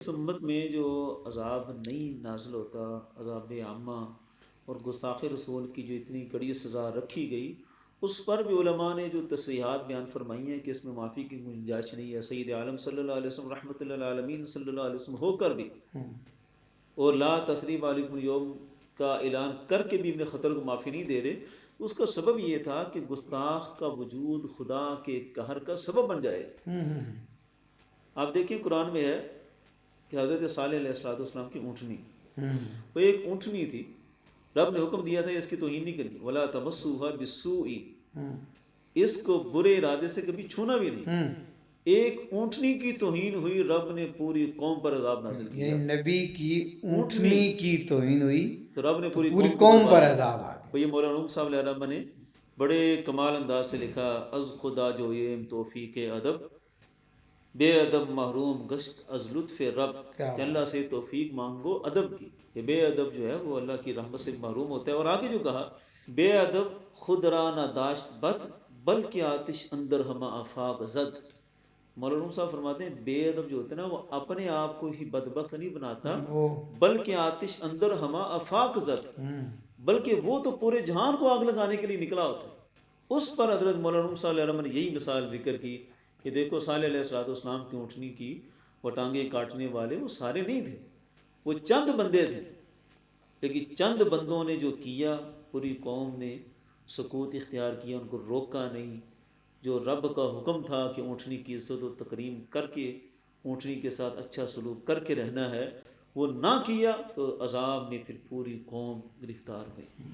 اس امت میں جو عذاب نہیں نازل ہوتا، عذاب عامہ اور گستاخ رسول کی جو اتنی کڑی سزا رکھی گئی، اس پر بھی علماء نے جو تصریحات بیان فرمائی ہیں کہ اس میں معافی کی گنجائش نہیں ہے۔ سید عالم صلی اللہ علیہ وسلم رحمۃ اللہ عالمین صلی اللہ علیہ وسلم ہو کر بھی اور لا تثریب علیکم اليوم کا اعلان کر کے بھی اپنے خطر کو معافی نہیں دے رہے، اس کا سبب یہ تھا کہ گستاخ کا وجود خدا کے قہر کا سبب بن جائے۔ آپ دیکھیں قرآن میں ہے کہ حضرت صالح علیہ السلام کی اونٹنی، وہ ایک اونٹنی تھی، رب نے حکم دیا تھا اس کی توہین نہیں کرنی، ولا تمسوها بالسوء، اس کو برے ارادے سے کبھی چھونا بھی نہیں۔ ایک اونٹنی کی توہین ہوئی، رب نے پوری قوم پر عذاب نازل کیا۔ یعنی نبی کی اونٹنی کی توہین ہوئی تو رب نے تو پوری پوری قوم پر برباد عذاب آ گیا۔ یہ مولانا روم صاحب علیہ رحمہ نے بڑے کمال انداز سے لکھا، از خدا جو یہ توفیق ادب، بے ادب محروم گشت از لطف رب، کہ اللہ سے توفیق مانگو ادب کی، کہ بے ادب جو ہے وہ اللہ کی رحمت سے محروم ہوتا ہے۔ اور آگے جو کہا، بے ادب خود را نہ داشت بد، بلکہ آتش اندر ہمہ آفاق زد۔ مولانا صاحب فرماتے ہیں بے ادب جو ہوتا ہے نا، وہ اپنے آپ کو ہی بدبخت نہیں بناتا، بلکہ آتش اندر ہمہ آفاق زد، بلکہ وہ تو پورے جہان کو آگ لگانے کے لیے نکلا ہوتا ہے۔ اس پر حضرت مولانا صلی اللہ علیہ وسلم نے یہی مثال ذکر کی کہ دیکھو صالح علیہ السلام کی اونٹنی کی وہ ٹانگیں کاٹنے والے وہ سارے نہیں تھے، وہ چند بندے تھے، لیکن چند بندوں نے جو کیا، پوری قوم نے سکوت اختیار کیا، ان کو روکا نہیں۔ جو رب کا حکم تھا کہ اونٹنی کی عزت و تکریم کر کے اونٹنی کے ساتھ اچھا سلوک کر کے رہنا ہے، وہ نہ کیا تو عذاب میں پھر پوری قوم گرفتار ہوئی۔